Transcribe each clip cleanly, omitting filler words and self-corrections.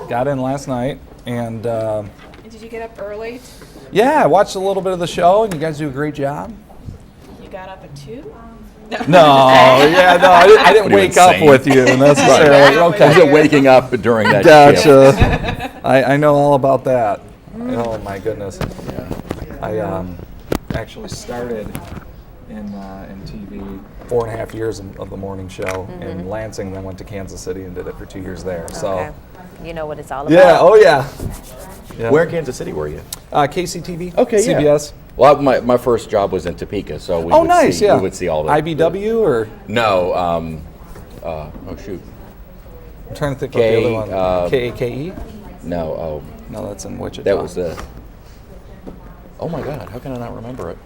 got in last night, and Did you get up early? yeah, I watched a little bit of the show, and you guys do a great job. You got up at 2? No, I didn't Pretty wake up insane. with you necessarily. Right. Okay, Wasn't waking up during that shift. gotcha. I know all about that. Oh my goodness. I actually started in TV 4.5 years of the morning show in Lansing, then went to Kansas City and did it for 2 years there. Okay. So You know what it's all about. yeah, oh yeah. Where in Kansas City were you? KCTV. Okay, yeah. CBS. Well, my first job was in Topeka, so we Oh, would nice. see, Yeah. we would see all the IBW or No, oh shoot, I'm trying to think of the other one. KAKE. no, No, that's in Wichita. that was the. Oh my God, how can I not remember it?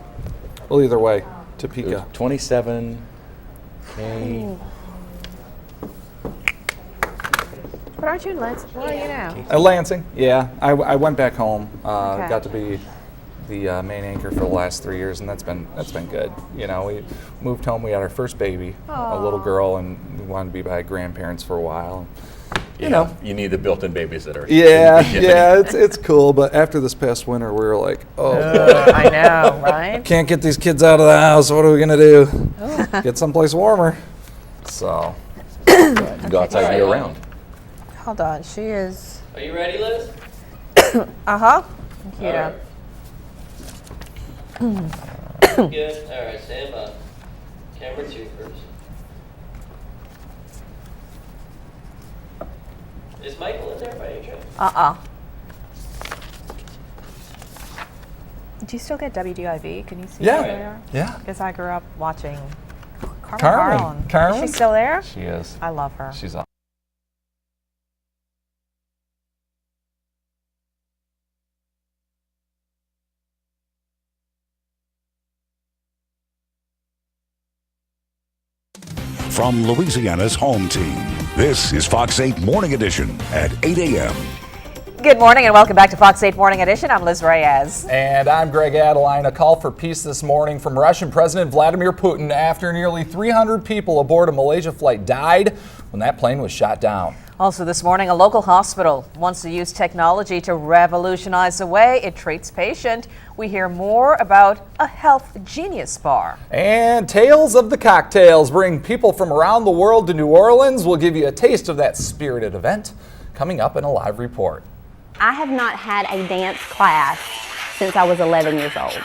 Well, either way, It was Topeka. 27. K. But aren't you in Lansing? Where are you now? Lansing. Yeah, I went back home. Okay. Got to be the main anchor for the last 3 years, and that's been good. You know, we moved home. We had our first baby, a little girl, and we wanted to be by grandparents for a while. You know. You need the built-in babysitter. Yeah, it's cool. But after this past winter, we were like, I know, right? can't get these kids out of the house. What are we gonna do? Get someplace warmer. So. Go outside year round. Hold on, she is. Are you ready, Liz? Uh-huh. All right. Good. All right, stand by. Camera 2 first. Is Michael in there by any chance? Uh-uh. Do you still get WDIV? Can you see Yeah. where they are? Yeah. Because I grew up watching Carmen Carmen. Carlin. Carmen? Is she still there? She is. I love her. She's awesome. From Louisiana's home team, this is Fox 8 Morning Edition at 8 a.m. Good morning and welcome back to Fox 8 Morning Edition. I'm Liz Reyes. And I'm Greg Adeline. A call for peace this morning from Russian President Vladimir Putin after nearly 300 people aboard a Malaysia flight died when that plane was shot down. Also this morning, a local hospital wants to use technology to revolutionize the way it treats patients. We hear more about a health genius bar. And Tales of the Cocktails bring people from around the world to New Orleans. We'll give you a taste of that spirited event coming up in a live report. I have not had a dance class since I was 11 years old.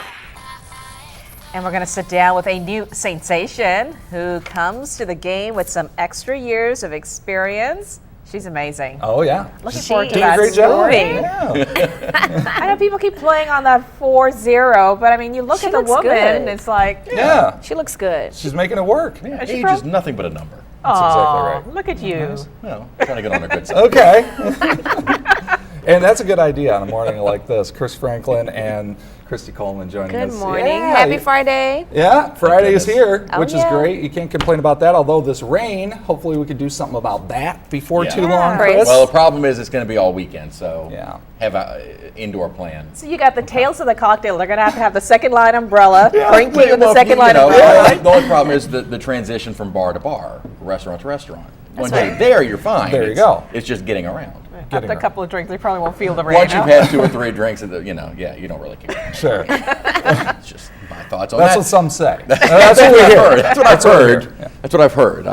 And we're going to sit down with a new sensation who comes to the game with some extra years of experience. She's amazing. Oh, yeah. Looking forward to Doing a that great job. movie. Yeah. I know people keep playing on that 4-0, but I mean, you look She at the looks woman, good. and it's like, Yeah. She looks good. She's making it work. Yeah, she age from- is nothing but a number. That's exactly "Aw, right. look at you." Well, trying to get on her good side. Okay. And that's a good idea on a morning like this. Chris Franklin and Christy Coleman joining Good us. morning. Yeah, Happy Friday. Yeah, Friday is goodness. here, Oh, which is yeah. great. You can't complain about that. Although this rain, hopefully we could do something about that before Yeah. too long, Chris. Chris. Well, the problem is it's going to be all weekend, so Yeah. have an indoor plan. So you got the Tales of the Cocktail. They're going to have the second line umbrella. Drink Wait, you in the well, second line the umbrella. only problem is the transition from bar to bar, restaurant to restaurant. Once right. you're there, you're fine. There you It's- go. It's just getting around. After a around. couple of drinks, they probably won't feel the rain. Once you've huh? had 2 or 3 drinks, you don't really care. Sure. It's just my thoughts on That's that. what some say. That's what we heard. That's what I've That's what we heard. hear. Yeah. That's what I've heard.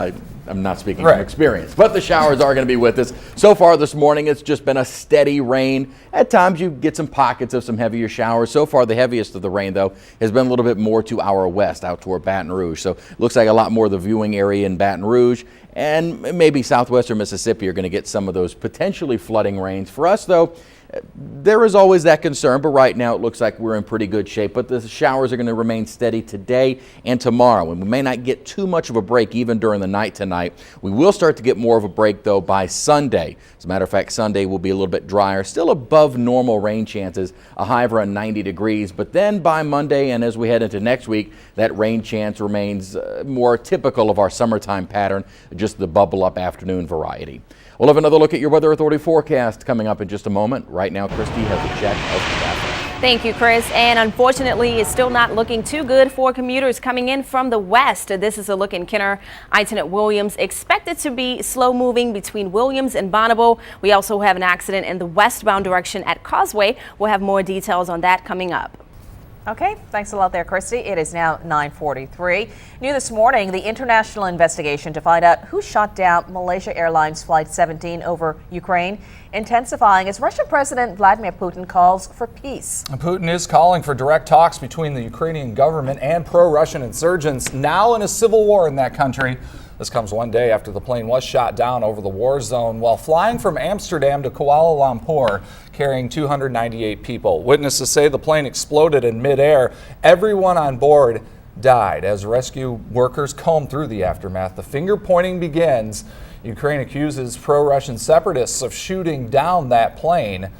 I'm not speaking Right. from experience, but the showers are going to be with us. So far this morning, it's just been a steady rain. At times, you get some pockets of some heavier showers. So far, the heaviest of the rain, though, has been a little bit more to our west, out toward Baton Rouge. So, looks like a lot more of the viewing area in Baton Rouge, and maybe southwestern Mississippi are going to get some of those potentially flooding rains. For us, though, there is always that concern, but right now it looks like we're in pretty good shape. But the showers are going to remain steady today and tomorrow, and we may not get too much of a break even during the night tonight. We will start to get more of a break, though, by Sunday. As a matter of fact, Sunday will be a little bit drier, still above normal rain chances, a high of around 90 degrees. But then by Monday and as we head into next week, that rain chance remains more typical of our summertime pattern, just the bubble up afternoon variety. We'll have another look at your Weather Authority forecast coming up in just a moment. Right now, Christy has a check of traffic. Thank you, Chris. And unfortunately, it's still not looking too good for commuters coming in from the west. This is a look in Kenner. I-10 expected to be slow moving between Williams and Bonneville. We also have an accident in the westbound direction at Causeway. We'll have more details on that coming up. Okay, thanks a lot there, Christy. It is now 9:43. New this morning, the international investigation to find out who shot down Malaysia Airlines Flight 17 over Ukraine intensifying as Russian President Vladimir Putin calls for peace. Putin is calling for direct talks between the Ukrainian government and pro-Russian insurgents now in a civil war in that country. This comes one day after the plane was shot down over the war zone while flying from Amsterdam to Kuala Lumpur, carrying 298 people. Witnesses say the plane exploded in midair. Everyone on board died as rescue workers combed through the aftermath. The finger pointing begins. Ukraine accuses pro-Russian separatists of shooting down that plane,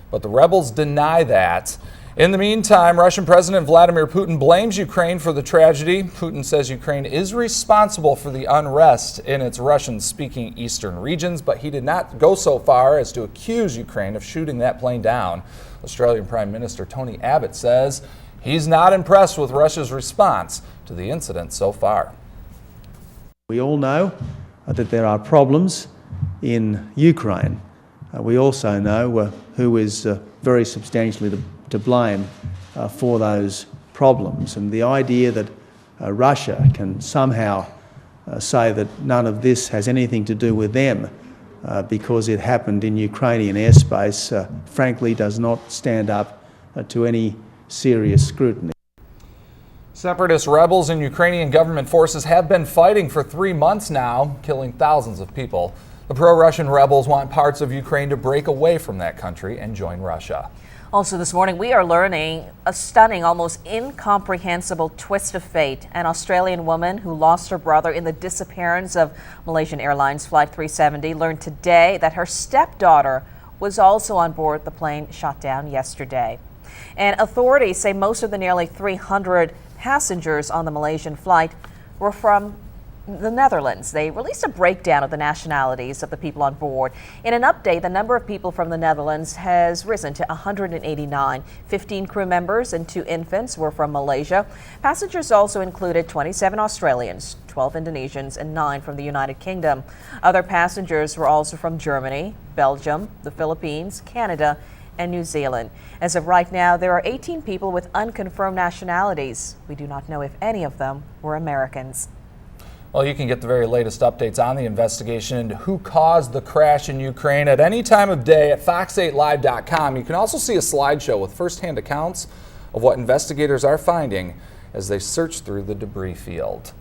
but the rebels deny that. In the meantime, Russian President Vladimir Putin blames Ukraine for the tragedy. Putin says Ukraine is responsible for the unrest in its Russian-speaking eastern regions, but he did not go so far as to accuse Ukraine of shooting that plane down. Australian Prime Minister Tony Abbott says he's not impressed with Russia's response to the incident so far. We all know that there are problems in Ukraine. We also know who is very substantially to blame for those problems. And the idea that Russia can somehow say that none of this has anything to do with them because it happened in Ukrainian airspace, frankly, does not stand up to any serious scrutiny. Separatist rebels and Ukrainian government forces have been fighting for 3 months now, killing thousands of people. The pro-Russian rebels want parts of Ukraine to break away from that country and join Russia. Also this morning, we are learning a stunning, almost incomprehensible twist of fate. An Australian woman who lost her brother in the disappearance of Malaysian Airlines Flight 370 learned today that her stepdaughter was also on board the plane shot down yesterday. And authorities say most of the nearly 300 passengers on the Malaysian flight were from the Netherlands. They released a breakdown of the nationalities of the people on board. In an update, the number of people from the Netherlands has risen to 189. 15 crew members and 2 infants were from Malaysia. Passengers also included 27 Australians, 12 Indonesians, and 9 from the United Kingdom. Other passengers were also from Germany, Belgium, the Philippines, Canada, and New Zealand. As of right now, there are 18 people with unconfirmed nationalities. We do not know if any of them were Americans. Well, you can get the very latest updates on the investigation into who caused the crash in Ukraine at any time of day at fox8live.com. You can also see a slideshow with firsthand accounts of what investigators are finding as they search through the debris field.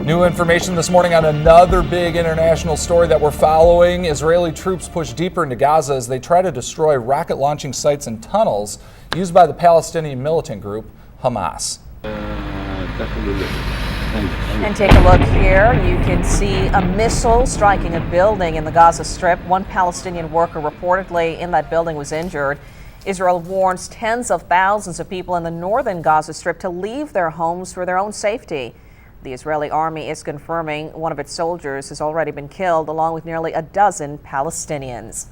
New information this morning on another big international story that we're following. Israeli troops push deeper into Gaza as they try to destroy rocket launching sites and tunnels used by the Palestinian militant group Hamas. And take a look here. You can see a missile striking a building in the Gaza Strip. One Palestinian worker reportedly in that building was injured. Israel warns tens of thousands of people in the northern Gaza Strip to leave their homes for their own safety. The Israeli army is confirming one of its soldiers has already been killed, along with nearly a dozen Palestinians.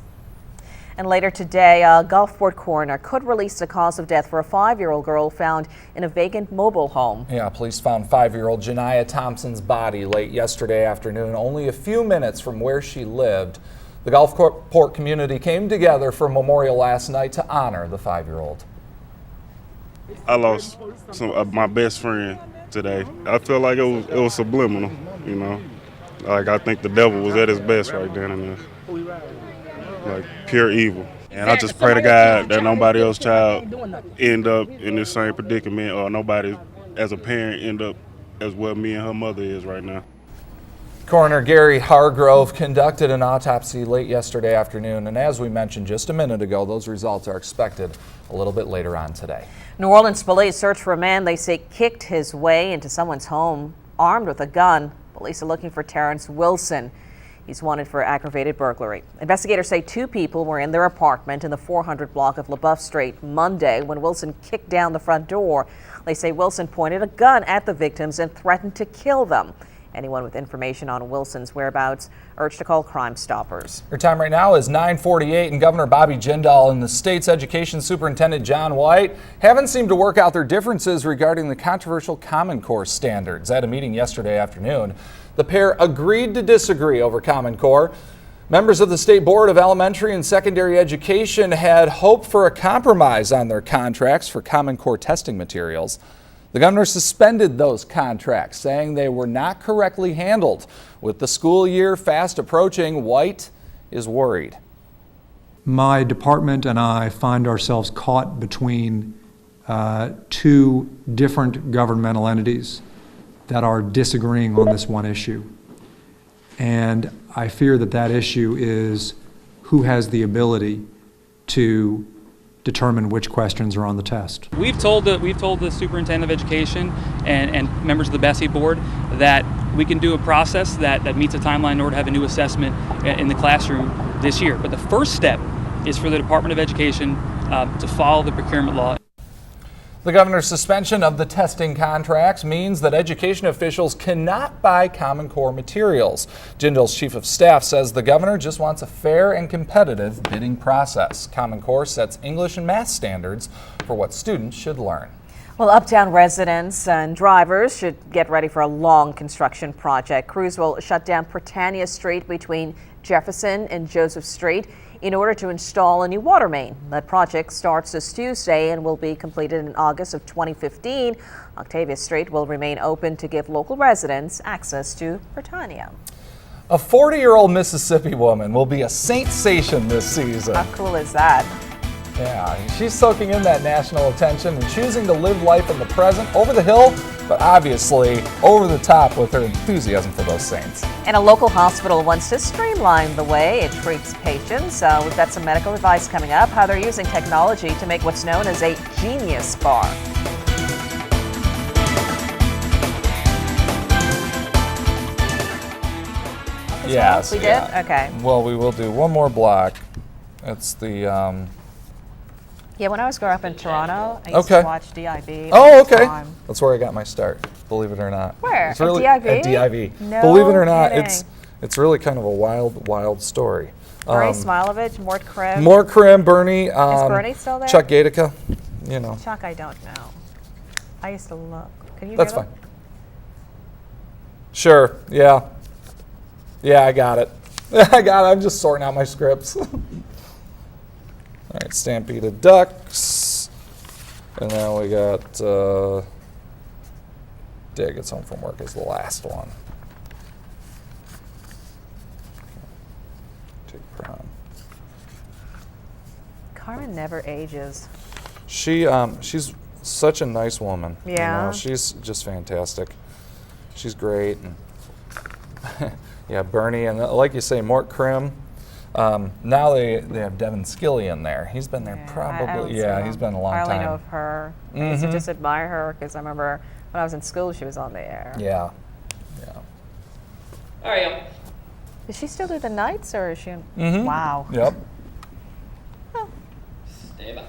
And later today, a Gulfport coroner could release the cause of death for a 5-year-old girl found in a vacant mobile home. Yeah, police found 5-year-old Janiyah Thompson's body late yesterday afternoon, only a few minutes from where she lived. The Gulfport community came together for a memorial last night to honor the 5-year-old. I lost my best friend today. I feel like it was subliminal, you know. Like, I think the devil was at his best right then and there. Like, pure evil. And I just pray to God that nobody else's child end up in this same predicament, or nobody as a parent end up as well me and her mother is right now. Coroner Gary Hargrove conducted an autopsy late yesterday afternoon, and as we mentioned just a minute ago, those results are expected a little bit later on today. New Orleans police search for a man they say kicked his way into someone's home armed with a gun. Police are looking for Terrence Wilson. He's wanted for aggravated burglary. Investigators say 2 people were in their apartment in the 400 block of LaBeouf Street Monday when Wilson kicked down the front door. They say Wilson pointed a gun at the victims and threatened to kill them. Anyone with information on Wilson's whereabouts urged to call Crime Stoppers. Your time right now is 9:48, and Governor Bobby Jindal and the state's education superintendent John White haven't seemed to work out their differences regarding the controversial Common Core standards. At a meeting yesterday afternoon, the pair agreed to disagree over Common Core. Members of the State Board of Elementary and Secondary Education had hoped for a compromise on their contracts for Common Core testing materials. The governor suspended those contracts, saying they were not correctly handled. With the school year fast approaching, White is worried. My department and I find ourselves caught between two different governmental entities that are disagreeing on this one issue. And I fear that that issue is who has the ability to determine which questions are on the test. We've told the superintendent of education and members of the Bessie board that we can do a process that meets a timeline in order to have a new assessment in the classroom this year. But the first step is for the Department of Education to follow the procurement law. The governor's suspension of the testing contracts means that education officials cannot buy Common Core materials. Jindal's chief of staff says the governor just wants a fair and competitive bidding process. Common Core sets English and math standards for what students should learn. Well, Uptown residents and drivers should get ready for a long construction project. Crews will shut down Britannia Street between Jefferson and Joseph Street in order to install a new water main. That project starts this Tuesday and will be completed in August of 2015. Octavia Street will remain open to give local residents access to Britannia. A 40-year-old Mississippi woman will be a sensation this season. How cool is that? Yeah, she's soaking in that national attention and choosing to live life in the present, over the hill, but obviously over the top with her enthusiasm for those Saints. And a local hospital wants to streamline the way it treats patients. We've got some medical advice coming up, how they're using technology to make what's known as a genius bar. Yes. We did? Yeah. Okay. Well, we will do one more block. It's the... Yeah, when I was growing up in Toronto, I used to watch DIV. Oh, okay. That's where I got my start, believe it or not. Where? It's really, at At DIV? DIV. No believe it or not, kidding. it's really kind of a wild story. Bernie Smilovich, Mort Krim. Mort Krim, Bernie. Is Bernie still there? Chuck Gatica, you know. Chuck, I don't know. I used to look. Can you That's give fine. him? Sure, yeah. Yeah, I got it. I got it. I'm just sorting out my scripts. All right, Stampeded Ducks. And then we got Dad Gets Home From Work is the last one. Take Prom. Carmen never ages. She's such a nice woman. Yeah. You know, she's just fantastic. She's great. And yeah, Bernie, and like you say, Mort Krim. Now they have Devin Skilly in there. He's been there probably, he's been a long time. I only know of her. I used to just admire her because I remember when I was in school, she was on the air. Yeah. All right. Does she still do the nights or is she? Wow. Yep. Stay back.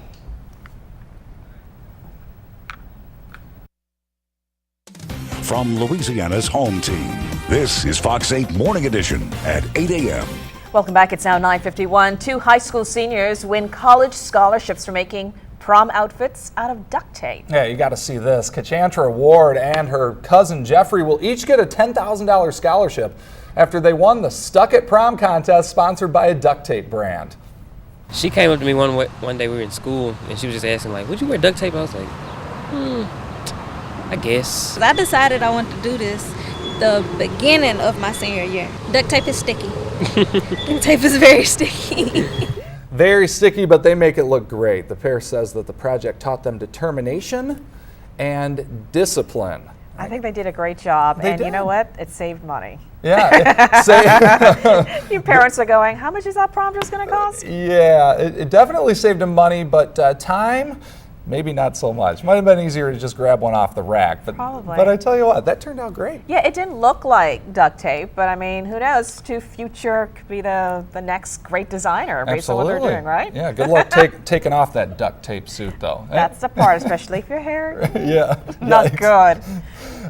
From Louisiana's home team, this is Fox 8 Morning Edition at 8 a.m. Welcome back. It's now 9:51. Two high school seniors win college scholarships for making prom outfits out of duct tape. Yeah, you got to see this. Kachantra Ward and her cousin Jeffrey will each get a $10,000 scholarship after they won the Stuck at Prom contest sponsored by a duct tape brand. She came up to me one day we were in school and she was just asking like, would you wear duct tape? I was like, I guess. I decided I wanted to do this the beginning of my senior year. Duct tape is sticky. Duct tape is very sticky. Very sticky, but they make it look great. The pair says that the project taught them determination and discipline. I think they did a great job, They and you did. know what? It saved money. Yeah. Your parents are going, how much is that prom dress going to cost? Yeah, it definitely saved them money, but time maybe not so much. Might have been easier to just grab one off the rack. But, Probably. But I tell you what, that turned out great. Yeah, it didn't look like duct tape, but I mean, who knows? Future could be the next great designer based on what they're doing, right? Yeah, good luck taking off that duct tape suit, though. That's the part, especially if your hair. Yeah. Not good.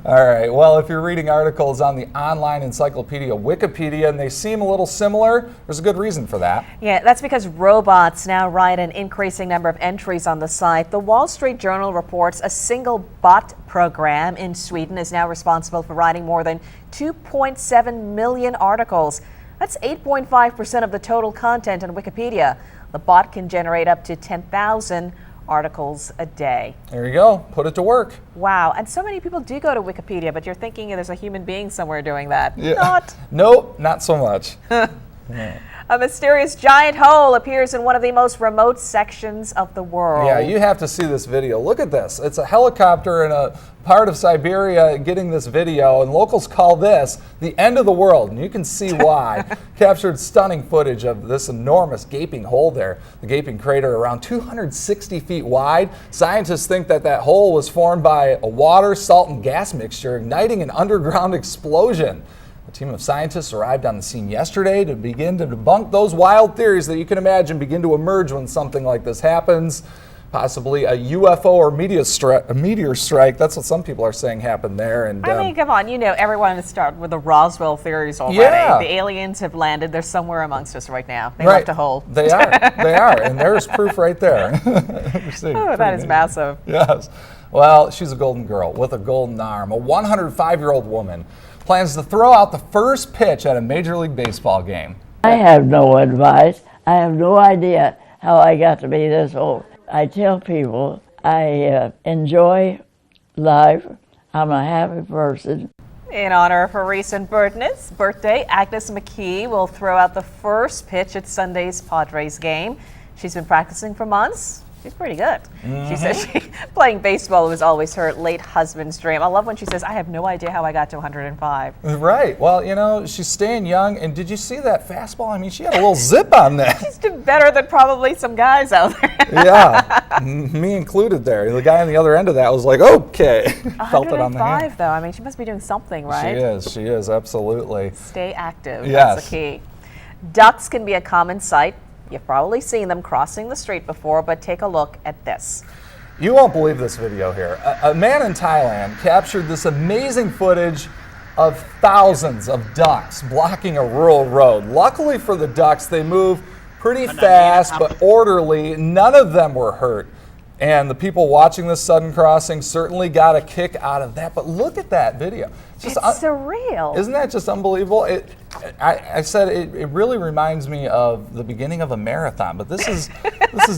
All right, well, if you're reading articles on the online encyclopedia Wikipedia and they seem a little similar, there's a good reason for that. Yeah, that's because robots now write an increasing number of entries on the site. The Wall Street Journal reports a single bot program in Sweden is now responsible for writing more than 2.7 million articles. That's 8.5% of the total content on Wikipedia. The bot can generate up to 10,000 articles a day. There you go. Put it to work. Wow. And so many people do go to Wikipedia, but you're thinking there's a human being somewhere doing that. Yeah. Not. Nope, not so much. Yeah. A mysterious giant hole appears in one of the most remote sections of the world. Yeah, you have to see this video. Look at this. It's a helicopter in a part of Siberia getting this video, and locals call this the end of the world, and you can see why. Captured stunning footage of this enormous gaping hole there. The gaping crater around 260 feet wide. Scientists think that hole was formed by a water, salt, and gas mixture igniting an underground explosion. A team of scientists arrived on the scene yesterday to begin to debunk those wild theories that you can imagine begin to emerge when something like this happens. Possibly a UFO or a meteor strike. That's what some people are saying happened there. And I mean, come on, everyone has started with the Roswell theories already. Yeah. The aliens have landed. They're somewhere amongst us right now. They right. left a hole. They are, and there's proof right there. Oh, that is massive. Yes. Well, she's a golden girl with a golden arm. A 105-year-old woman plans to throw out the first pitch at a Major League Baseball game. I have no advice. I have no idea how I got to be this old. I tell people I enjoy life. I'm a happy person. In honor of her recent birthday, Agnes McKee will throw out the first pitch at Sunday's Padres game. She's been practicing for months. She's pretty good. She says playing baseball was always her late husband's dream. I love when she says, I have no idea how I got to 105. Right. Well, she's staying young. And did you see that fastball? I mean, she had a little zip on that. She's doing better than probably some guys out there. Yeah, me included there. The guy on the other end of that was like, okay. Felt it on the hand. 105, though. I mean, she must be doing something, right? She is, absolutely. Stay active. Yes. That's the key. Ducks can be a common sight. You've probably seen them crossing the street before, but take a look at this. You won't believe this video here. A man in Thailand captured this amazing footage of thousands of ducks blocking a rural road. Luckily for the ducks, they move pretty fast but orderly. None of them were hurt. And the people watching this sudden crossing certainly got a kick out of that. But look at that video. It's surreal. Isn't that just unbelievable? I said it really reminds me of the beginning of a marathon. But this is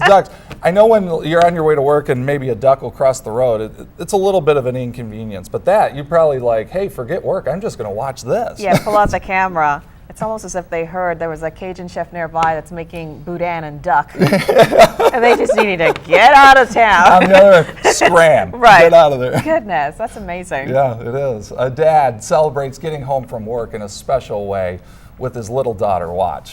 ducks. I know when you're on your way to work and maybe a duck will cross the road, it's a little bit of an inconvenience. But that, you're probably like, hey, forget work. I'm just going to watch this. Yeah, pull out the camera. It's almost as if they heard there was a Cajun chef nearby that's making boudin and duck. And they just needed to get out of town. On the other, scram. Right. Get out of there. Goodness, that's amazing. Yeah, it is. A dad celebrates getting home from work in a special way with his little daughter. Watch.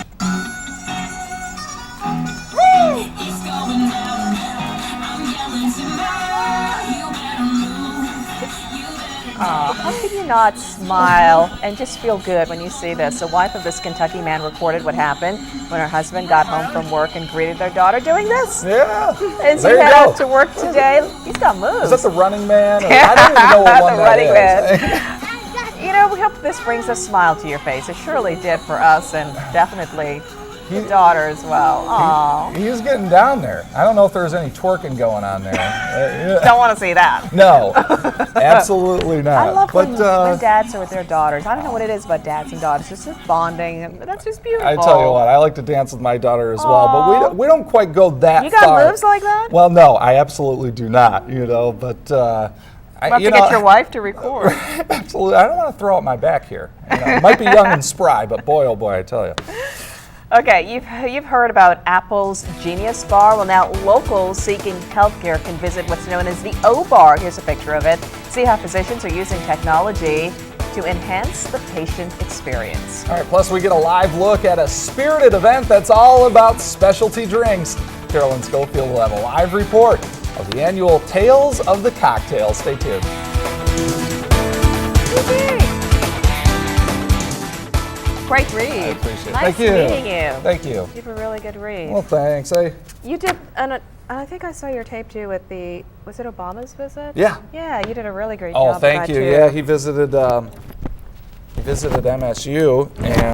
How can you not smile and just feel good when you see this? The wife of this Kentucky man recorded what happened when her husband got home from work and greeted their daughter doing this. Yeah. As he head out to work today, he's got moves. Is that the running man? I don't even know what one that is. We hope this brings a smile to your face. It surely did for us and definitely the daughter as well. Aww. He's getting down there. I don't know if there's any twerking going on there. Don't want to see that. No, absolutely not. I love when dads are with their daughters. I don't know what it is about dads and daughters. It's just bonding, and that's just beautiful. I tell you what, I like to dance with my daughter as well, but we don't quite go that far. You got moves like that? Well, no, I absolutely do not. But we'll have to get your wife to record. Absolutely, I don't want to throw out my back here. Might be young and spry, but boy, oh boy, I tell you. Okay, you've heard about Apple's Genius Bar. Well, now locals seeking healthcare can visit what's known as the O Bar. Here's a picture of it. See how physicians are using technology to enhance the patient experience. All right, plus we get a live look at a spirited event that's all about specialty drinks. Carolyn Schofield will have a live report. of the annual Tales of the Cocktail. Stay tuned. Great read. I appreciate it. Nice Thank you. meeting you. Thank you. You have a really good read. Well, thanks. You did, and I think I saw your tape too with the, was it Obama's visit? Yeah. Yeah, you did a really great Oh, job. thank with you. that, too. Yeah, he visited MSU, and